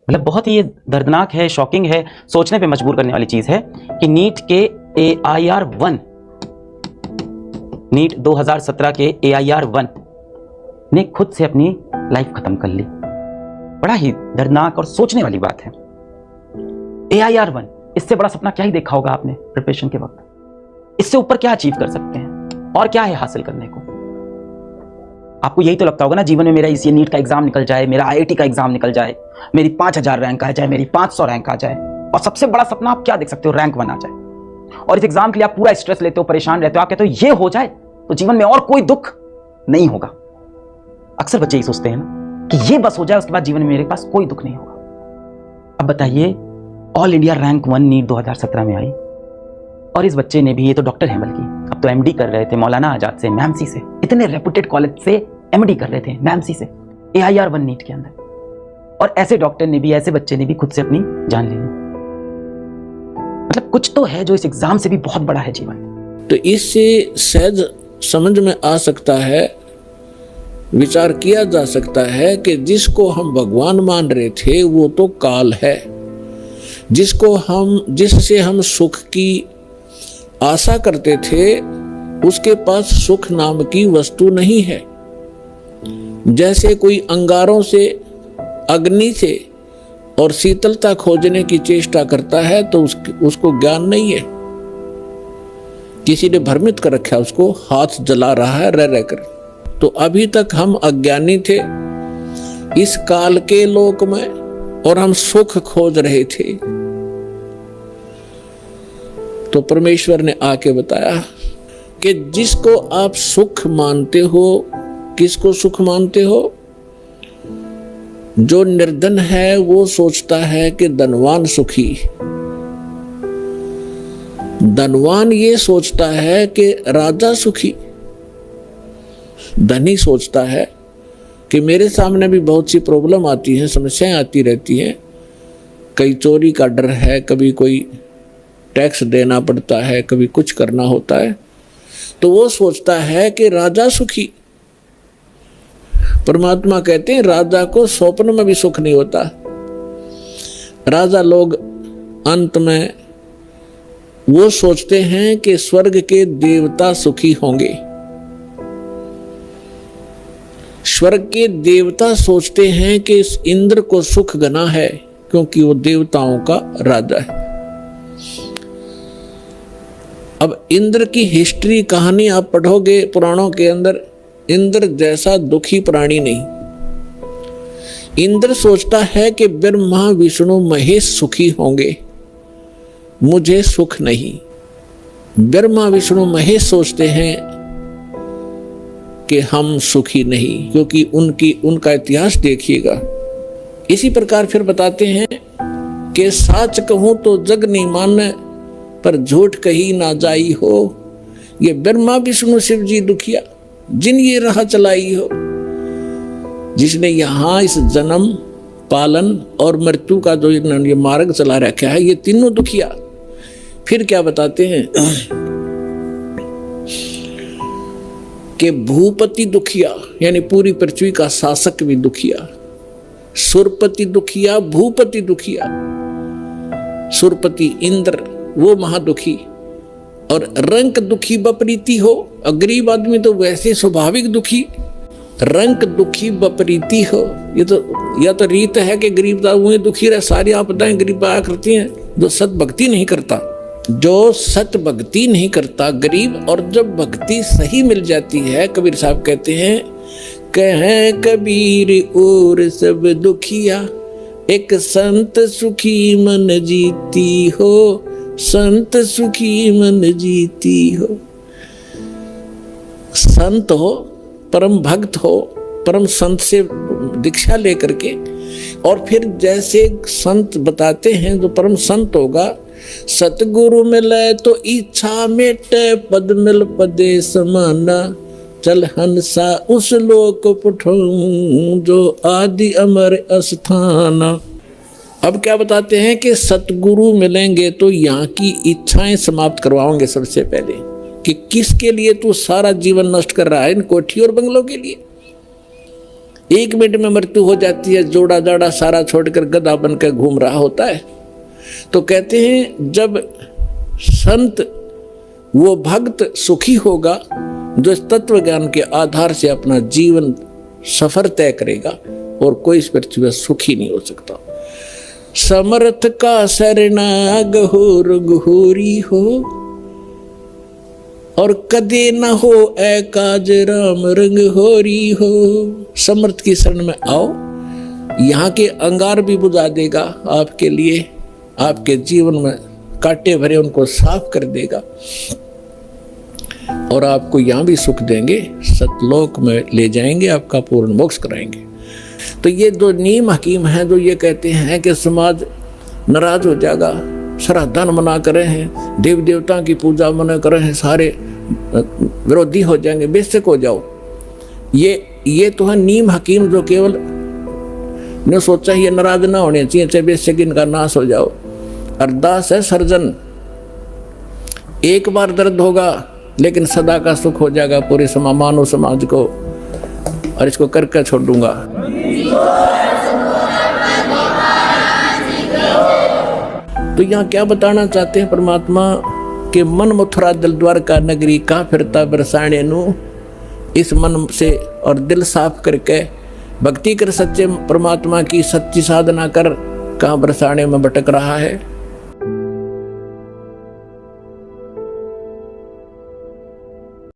मतलब बहुत ही ये दर्दनाक है, शॉकिंग है, सोचने पे मजबूर करने वाली चीज है कि नीट के AIR-1, नीट 2017 के AIR-1 ने खुद से अपनी लाइफ खत्म कर ली। बड़ा ही दर्दनाक और सोचने वाली बात है। AIR-1, इससे बड़ा सपना क्या ही देखा होगा आपने प्रिपरेशन के वक्त। इससे ऊपर क्या अचीव कर सकते हैं और क्या है हासिल करने को। आपको यही तो लगता होगा ना जीवन में, मेरा इसी नीट का एग्जाम निकल जाए, मेरा IIT का एग्जाम निकल जाए, मेरी 5000 रैंक आ जाए, मेरी 500 रैंक आ जाए। और सबसे बड़ा सपना आप क्या देख सकते हो, रैंक 1 आ जाए। और इस एग्जाम के लिए आप पूरा स्ट्रेस लेते हो, परेशान रहते हो, आप कहते हो ये हो जाए तो जीवन में और कोई दुख नहीं होगा। अक्सर बच्चे ही सोचते हैं ना कि ये बस हो जाए, उसके बाद जीवन में मेरे पास कोई दुख नहीं होगा। अब बताइए, ऑल इंडिया रैंक 1 नीट 2017 में आई और इस बच्चे ने भी, ये तो डॉक्टर है बल्कि, अब तो MD कर रहे थे मौलाना आजाद से, मैमसी से, इतने रेपुटेड कॉलेज से MD कर रहे थे मैमसी से, AIR-1 नीट के अंदर। और ऐसे डॉक्टर ने भी, ऐसे बच्चे ने भी खुद से अपनी जान ले ली। मतलब कुछ तो है जो इस एग्जाम से भी बहुत बड़ा है जीवन। तो इससे सहज समझ में आ सकता है, विचार किया जा सकता है कि जिसको हम भगवान मान रहे थे वो तो काल है, जिससे हम सुख की आशा करते थे उसके पास सुख नाम की वस्तु नहीं है। जैसे कोई अंगारों से, अग्नि से और शीतलता खोजने की चेष्टा करता है तो उसको ज्ञान नहीं है। किसी ने भ्रमित कर रखा, उसको हाथ जला रहा है रह कर। तो अभी तक हम अज्ञानी थे इस काल के लोक में और हम सुख खोज रहे थे। तो परमेश्वर ने आके बताया कि जिसको आप सुख मानते हो, किसको सुख मानते हो? जो निर्धन है वो सोचता है कि धनवान सुखी, धनवान ये सोचता है कि राजा सुखी, धनी सोचता है कि मेरे सामने भी बहुत सी प्रॉब्लम आती है, समस्याएं आती रहती हैं, कहीं चोरी का डर है, कभी कोई टैक्स देना पड़ता है, कभी कुछ करना होता है, तो वो सोचता है कि राजा सुखी। परमात्मा कहते हैं राजा को स्वप्न में भी सुख नहीं होता। राजा लोग अंत में वो सोचते हैं कि स्वर्ग के देवता सुखी होंगे। स्वर्ग के देवता सोचते हैं कि इस इंद्र को सुख घना है क्योंकि वो देवताओं का राजा है। अब इंद्र की हिस्ट्री, कहानी आप पढ़ोगे पुराणों के अंदर, इंद्र जैसा दुखी प्राणी नहीं। इंद्र सोचता है कि ब्रह्मा विष्णु महेश सुखी होंगे, मुझे सुख नहीं। ब्रह्मा विष्णु महेश सोचते हैं कि हम सुखी नहीं, क्योंकि उनका इतिहास देखिएगा। इसी प्रकार फिर बताते हैं कि साच कहूं तो जग नहीं माने, पर झूठ कही ना जाई हो। ये ब्रह्मा विष्णु शिव जी दुखिया, जिन ये राह चलाई हो, जिसने यहाँ इस जन्म, पालन और मृत्यु का जो ये मार्ग चला रखा है, ये तीनों दुखिया। फिर क्या बताते हैं कि भूपति दुखिया, यानी पूरी पृथ्वी का शासक भी दुखिया। सुरपति दुखिया, भूपति दुखिया। सुरपति इंद्र वो महादुखी, और रंक दुखी बपरीती हो। गरीब आदमी तो वैसे स्वाभाविक दुखी, रंक दुखी बपरीती हो। ये तो या तो रीत है कि गरीब वही दुखी रहे, सारी आपदाएं गरीब आया करती हैं। जो सत भक्ति नहीं करता, जो सत भक्ति नहीं करता गरीब, और जब भक्ति सही मिल जाती है, कबीर साहब कहते हैं, कहे कबीर और सब दुखिया, एक संत सुखी मन जीती हो, संत सुखी मन जीती हो। संत हो, परम भक्त हो, परम संत से दीक्षा लेकर के, और फिर जैसे संत बताते हैं जो परम संत होगा, सतगुरु मिले तो इच्छा मेटे, पद मिल पदे समाना, चल हंसा उस लोक पठाऊं जो आदि अमर अस्थाना। अब क्या बताते हैं कि सतगुरु मिलेंगे तो यहाँ की इच्छाएं समाप्त करवाओगे सबसे पहले, कि किसके लिए तू सारा जीवन नष्ट कर रहा है, इन कोठी और बंगलों के लिए। 1 मिनट में मृत्यु हो जाती है, जोड़ा जाड़ा सारा छोड़कर गधा बनकर घूम रहा होता है। तो कहते हैं जब संत वो भक्त सुखी होगा जो इस तत्व ज्ञान के आधार से अपना जीवन सफर तय करेगा, और कोई इस पृथ्वी पर सुखी नहीं हो सकता। समर्थ का शरणाग हो रघुरी हो, और कदे न हो ऐ काज राम रंग होरी हो। समर्थ की शरण में आओ, यहाँ के अंगार भी बुझा देगा आपके लिए, आपके जीवन में कांटे भरे उनको साफ कर देगा, और आपको यहाँ भी सुख देंगे, सतलोक में ले जाएंगे, आपका पूर्ण मोक्ष कराएंगे। तो ये दो नीम हकीम हैं जो ये कहते हैं कि समाज नाराज हो जाएगा, श्राद्धन मना कर रहे हैं, देव देवता की पूजा मना कर रहे हैं, सारे विरोधी हो जाएंगे, बेशक हो जाओ। ये तो है नीम हकीम जो केवल ने सोचा ये नाराज ना होने चाहिए, चाहे बेशक इनका नाश हो जाओ। अरदास है सर्जन, एक बार दर्द होगा लेकिन सदा का सुख हो जाएगा पूरे मानव समाज को, और इसको करके छोड़ दूंगा। तो यहाँ क्या बताना चाहते हैं परमात्मा के मन मथुरा दिल द्वारका नगरी का फिरता बरसाने नु। इस मन से और दिल साफ करके भक्ति कर, सच्चे परमात्मा की सच्ची साधना कर, कहाँ बरसाने में भटक रहा है।